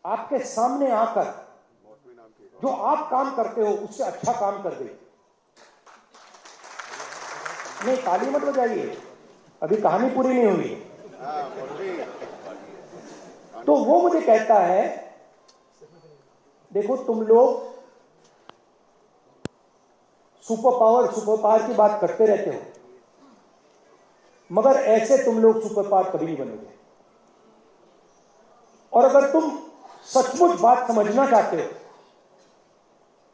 आपके सामने आकर जो आप काम करते हो उससे अच्छा काम कर दे। नहीं, ताली मत बजाइए, अभी कहानी पूरी नहीं हुई। तो वो मुझे कहता है, देखो तुम लोग सुपर पावर की बात करते रहते हो, मगर ऐसे तुम लोग सुपर पावर कभी नहीं बनेगे। और अगर तुम सचमुच बात समझना चाहते हो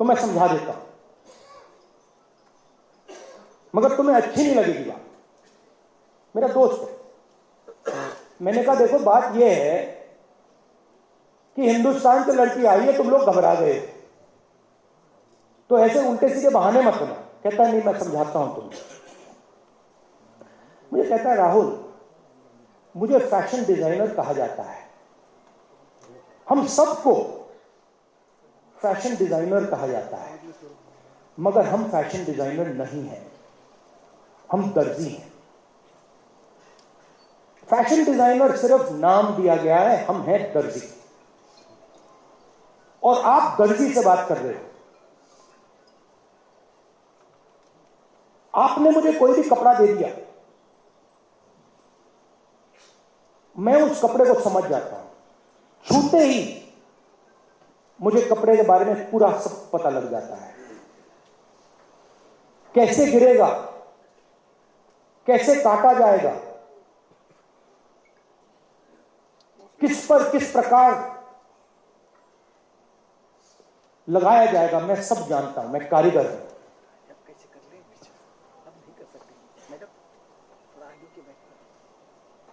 तो मैं समझा देता हूं, मगर तुम्हें अच्छी नहीं लगेगी बात। मेरा दोस्त है। मैंने कहा देखो बात यह है कि हिंदुस्तान से लड़की आई है, तुम लोग घबरा गए, तो ऐसे उल्टे सीधे बहाने मत बना। कहता है नहीं मैं समझाता हूं तुम्हें। मुझे कहता है राहुल, मुझे फैशन डिजाइनर कहा जाता है, हम सबको फैशन डिजाइनर कहा जाता है, मगर हम फैशन डिजाइनर नहीं हैं, हम दर्जी हैं। फैशन डिजाइनर सिर्फ नाम दिया गया है, हम हैं दर्जी। और आप दर्जी से बात कर रहे हो। आपने मुझे कोई भी कपड़ा दे दिया, मैं उस कपड़े को समझ जाता हूं, छूते ही मुझे कपड़े के बारे में पूरा सब पता लग जाता है। कैसे गिरेगा, कैसे काटा जाएगा, किस पर किस प्रकार लगाया जाएगा, मैं सब जानता हूं। मैं कारीगर हूं।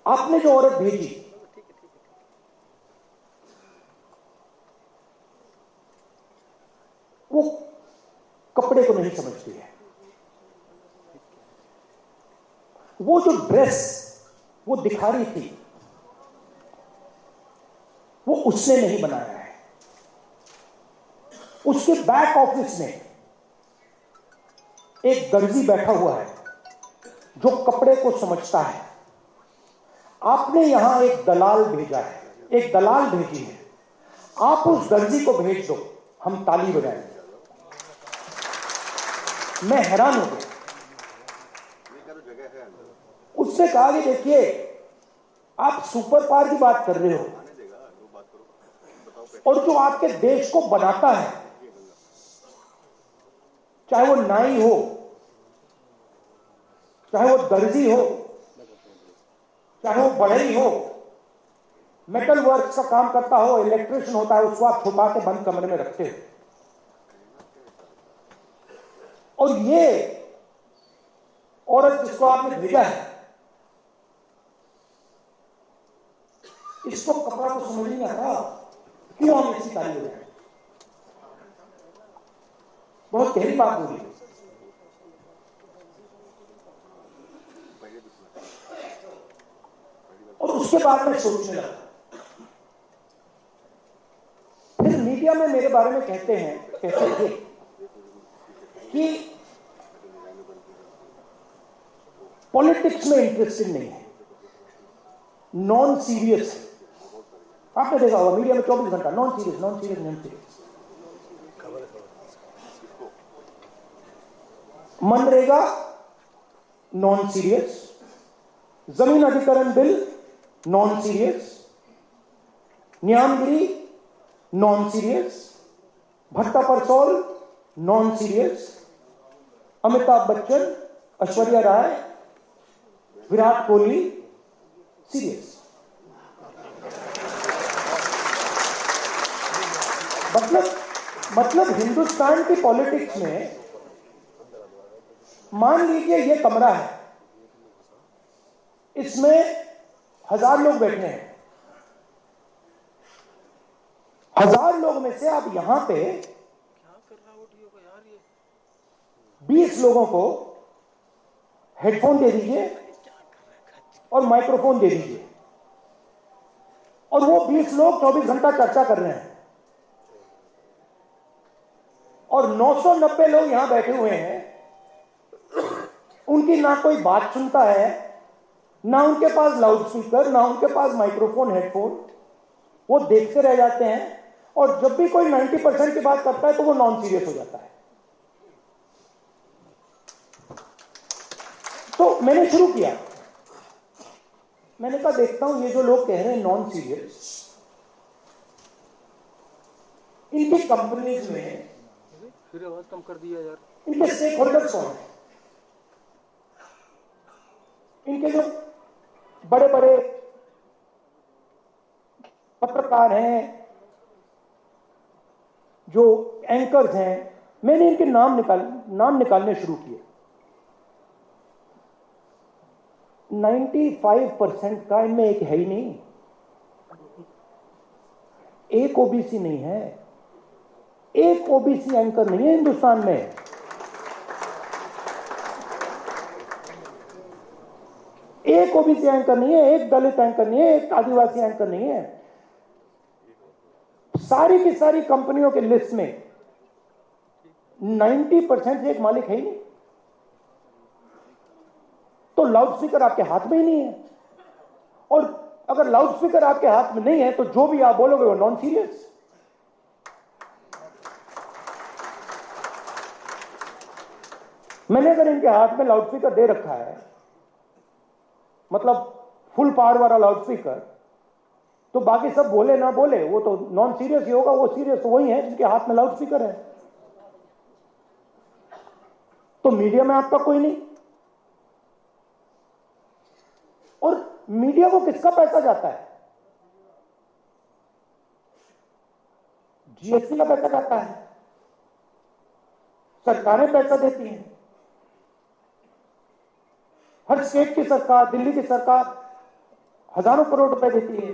आपने जो औरत भेजी, वो कपड़े को नहीं समझती है। वो जो ड्रेस वो दिखा रही थी, वो उसने नहीं बनाया है। उसके बैक ऑफिस में एक दर्जी बैठा हुआ है जो कपड़े को समझता है। आपने यहां एक दलाल भेजा है, एक दलाल भेजी है। आप उस दर्जी को भेज दो, हम ताली बजाएंगे। मैं हैरान हो गया। उसने कहा कि देखिए आप सुपर पावर की बात कर रहे हो, और जो आपके देश को बनाता है, चाहे वो नाई हो, चाहे वो दर्जी हो, चाहे वो बढ़ई हो, मेटल वर्क का काम करता हो, इलेक्ट्रिशियन होता है, उसको आप छुपा के बंद कमरे में रखते हो। और ये औरत जिसको आपने भेजा है, इसको कपड़ा तो समझ नहीं आता, क्यों हम ऐसी ताली बजाएं? बहुत गहरी बात बोली। और उसके बाद में सोचने लगा। फिर मीडिया में मेरे बारे में कहते थे कि पॉलिटिक्स में इंटरेस्टेड नहीं है, नॉन सीरियस है। आपने देखा होगा मीडिया में 24 घंटा non serious. MNREGA non serious, जमीन अधिकरण bill non serious, Niyamgiri non serious, Bhatta Parsaul non serious, Amitabh Bachchan, Aishwarya Rai, Virat Kohli serious. मतलब हिंदुस्तान की पॉलिटिक्स में मान लीजिए ये कमरा है, इसमें 1000 लोग बैठे हैं। 1000 लोग में से आप यहां पे 20 लोगों को हेडफोन दे दीजिए और माइक्रोफोन दे दीजिए, और वो 20 लोग 24 घंटा चर्चा कर रहे हैं, और 990 लोग यहां बैठे हुए हैं। उनकी ना कोई बात सुनता है, ना उनके पास लाउड स्पीकर, ना उनके पास माइक्रोफोन, हेडफोन। वो देखते रह जाते हैं, और जब भी कोई 90% की बात करता है तो वो नॉन सीरियस हो जाता है। तो मैंने शुरू किया, मैंने कहा देखता हूं ये जो लोग कह रहे हैं नॉन सीरियस, इनकी कंपनीज में फिर आवाज कम कर दिया यार, इनके स्टेक होल्डर्स कौन है, इनके जो बड़े बड़े पत्रकार हैं, जो एंकर्स हैं, मैंने इनके नाम निकालने शुरू किए। 95% का इनमें एक है ही नहीं, एक ओबीसी नहीं है, एक ओबीसी एंकर नहीं है हिंदुस्तान में। एक ओबीसी एंकर नहीं है, एक दलित एंकर नहीं है, एक आदिवासी एंकर नहीं है। सारी की सारी कंपनियों के लिस्ट में 90% से एक मालिक है ही नहीं। तो लाउड स्पीकर आपके हाथ में ही नहीं है, और अगर लाउड स्पीकर आपके हाथ में नहीं है तो जो भी आप बोलोगे वो नॉन सीरियस। मैंने अगर इनके हाथ में लाउड स्पीकर दे रखा है, मतलब फुल पावर वाला लाउड स्पीकर, तो बाकी सब बोले ना बोले वो तो नॉन सीरियस ही होगा। वो सीरियस तो वही है जिनके हाथ में लाउड स्पीकर है। तो मीडिया में आपका कोई नहीं, और मीडिया को किसका पैसा जाता है? जीएसटी का पैसा जाता है, सरकारें पैसा देती हैं। हर स्टेट की सरकार, दिल्ली की सरकार हजारों करोड़ रुपए देती है,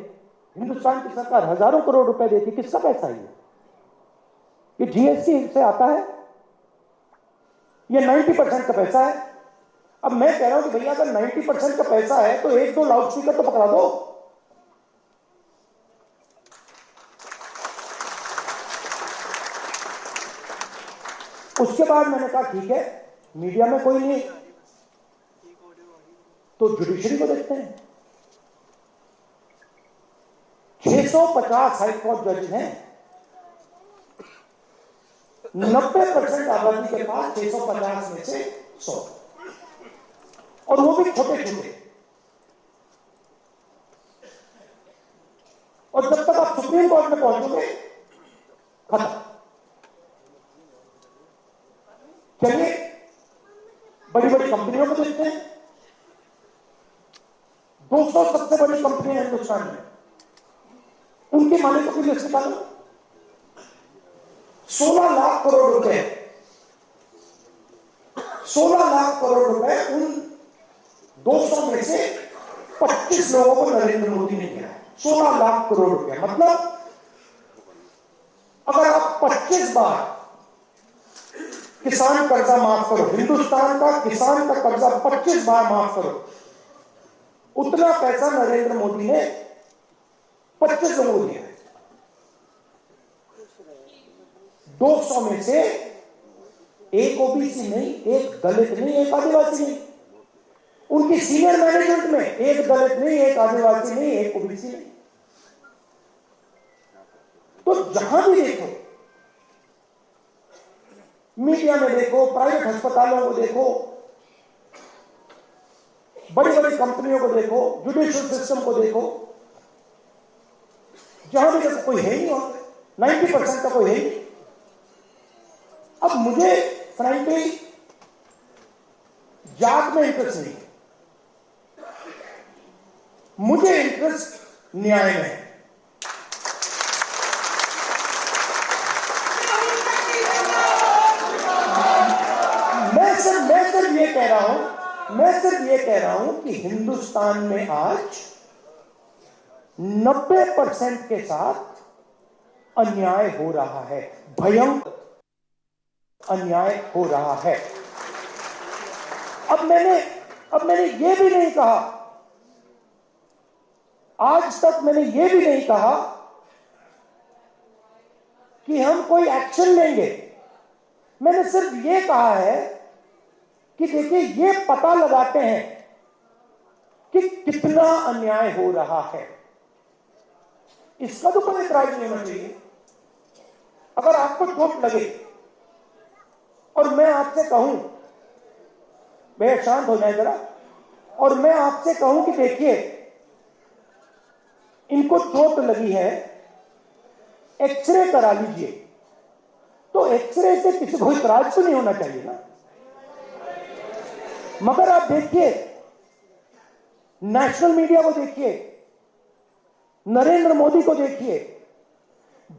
हिंदुस्तान की सरकार हजारों करोड़ रुपए देती है। किसका पैसा है ये जीएसटी से आता है, ये 90% का पैसा है। अब मैं कह रहा हूं कि भैया अगर 90% का पैसा है तो एक दो लाउड स्पीकर तो पकड़ा दो। उसके बाद मैंने कहा ठीक है, मीडिया में कोई नहीं तो जुडिशरी को देखते हैं। 650 हाईकोर्ट जज हैं, 90% आबादी के पास 650 में से 100, और वो भी छोटे छोटे। और जब तक आप सुप्रीम कोर्ट में पहुंचोगे खत्म। चलिए बड़ी बड़ी कंपनियों को देखते हैं। 200 सबसे बड़ी कंपनियां हिंदुस्तान में, उनके मालिकों की लिस्ट निकालो। 16 लाख करोड़ रुपए, 16 लाख करोड़ रुपए उन 200 में से 25 लोगों को नरेंद्र मोदी ने दिया है। 16 लाख करोड़ रुपए, मतलब अगर आप 25 बार किसान कर्जा माफ करो, हिंदुस्तान का किसान का कर्जा 25 बार माफ करो, उतना पैसा नरेंद्र मोदी ने 25 लोगों को दिया है। 200 में से एक ओबीसी नहीं, एक दलित नहीं, एक आदिवासी नहीं। उनकी सीनियर मैनेजमेंट में एक दलित नहीं, एक आदिवासी नहीं, एक ओबीसी नहीं। तो जहां भी देखो, मीडिया में देखो, प्राइवेट अस्पतालों को देखो, बड़ी बड़ी कंपनियों को देखो, जुडिशियल सिस्टम को देखो, जहां भी देखो कोई है ही नहीं, 90% का कोई है ही नहीं। अब मुझे फ्रैंकली जात में इंटरेस्ट नहीं है, मुझे इंटरेस्ट न्याय में है। मैं सिर्फ ये कह रहा हूं कि हिंदुस्तान में आज 90% के साथ अन्याय हो रहा है, भयंकर अन्याय हो रहा है। अब मैंने ये भी नहीं कहा, आज तक मैंने ये भी नहीं कहा कि हम कोई एक्शन लेंगे। मैंने सिर्फ ये कहा है कि देखिए ये पता लगाते हैं कि कितना अन्याय हो रहा है। इसका तो कोई इतराज नहीं होना चाहिए। अगर आपको चोट लगे और मैं आपसे कहूं, भैया शांत हो जाए जरा, और मैं आपसे कहूं कि देखिए इनको चोट लगी है, एक्सरे करा लीजिए, तो एक्सरे से किसी को इतराज तो नहीं होना चाहिए ना। मगर आप देखिए, नेशनल मीडिया को देखिए, नरेंद्र मोदी को देखिए,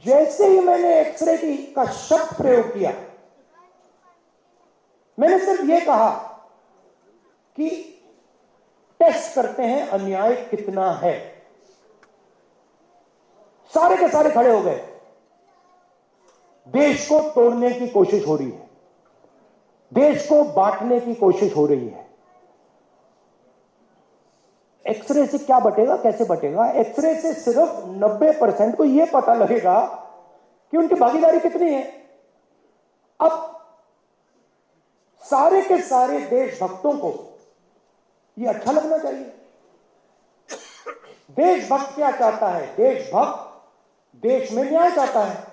जैसे ही मैंने एक्सरे का शब्द प्रयोग किया, मैंने सिर्फ यह कहा कि टेस्ट करते हैं अन्याय कितना है, सारे के सारे खड़े हो गए। देश को तोड़ने की कोशिश हो रही है, देश को बांटने की कोशिश हो रही है। एक्सरे से क्या बटेगा, कैसे बटेगा? एक्सरे से सिर्फ 90% को यह पता लगेगा कि उनकी भागीदारी कितनी है। अब सारे के सारे देशभक्तों को यह अच्छा लगना चाहिए। देशभक्त क्या चाहता है? देशभक्त देश में न्याय चाहता है।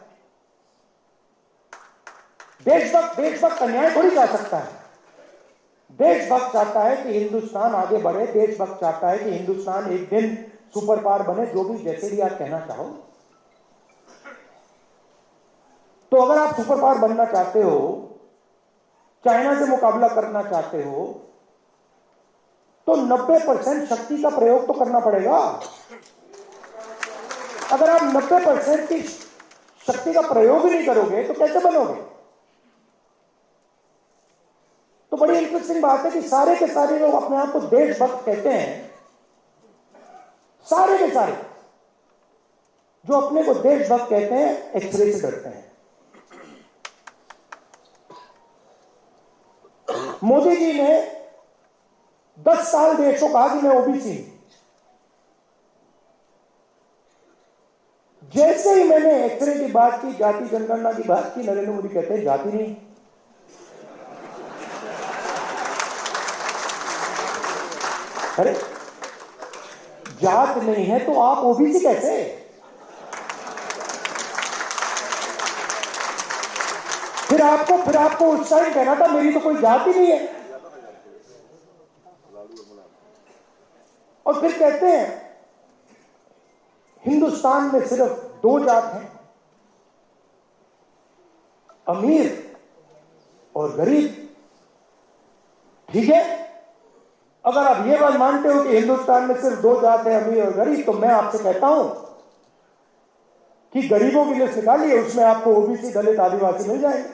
देशभक्त अन्याय थोड़ी चाह सकता है। देशभक्त चाहता है कि हिंदुस्तान आगे बढ़े, देशभक्त चाहता है कि हिंदुस्तान एक दिन सुपर पावर बने, जो भी जैसे भी आप कहना चाहो। तो अगर आप सुपर पावर बनना चाहते हो, चाइना से मुकाबला करना चाहते हो, तो 90% शक्ति का प्रयोग तो करना पड़ेगा। अगर आप 90% की शक्ति का प्रयोग ही नहीं करोगे तो कैसे बनोगे? तो बड़ी इंटरेस्टिंग बात है कि सारे के सारे लोग अपने आप को देशभक्त कहते हैं, सारे के सारे जो अपने को देशभक्त कहते हैं, एक्सरे से डरते हैं। मोदी जी ने 10 साल देश को कहा कि मैं ओबीसी। जैसे ही मैंने एक्सरे की बात की, जाति जनगणना की बात की, नरेंद्र मोदी कहते हैं जाति नहीं। अरे जात नहीं है तो आप ओबीसी कैसे? फिर आपको उस टाइम कहना था मेरी तो कोई जात ही नहीं है। और फिर कहते हैं हिंदुस्तान में सिर्फ 2 जात हैं, अमीर और गरीब। ठीक है, अगर आप ये बात मानते हो कि हिंदुस्तान में सिर्फ 2 जात है, अमीर और गरीब, तो मैं आपसे कहता हूं कि गरीबों की लिस्ट निकालिए, उसमें आपको ओबीसी, दलित, आदिवासी मिल जाएंगे,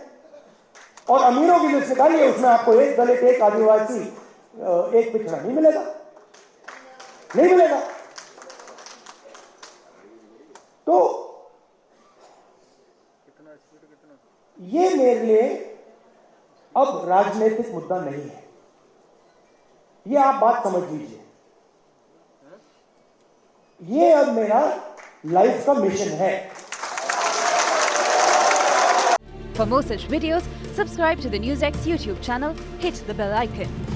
और अमीरों की लिस्ट निकालिए, उसमें आपको एक दलित, एक आदिवासी, एक पिछड़ा नहीं मिलेगा, नहीं मिलेगा। तो ये मेरे लिए अब राजनीतिक मुद्दा नहीं है, ये आप बात समझ लीजिए। ये अब मेरा लाइफ का मिशन है। For more such videos, subscribe to the NewsX YouTube channel, hit the bell icon.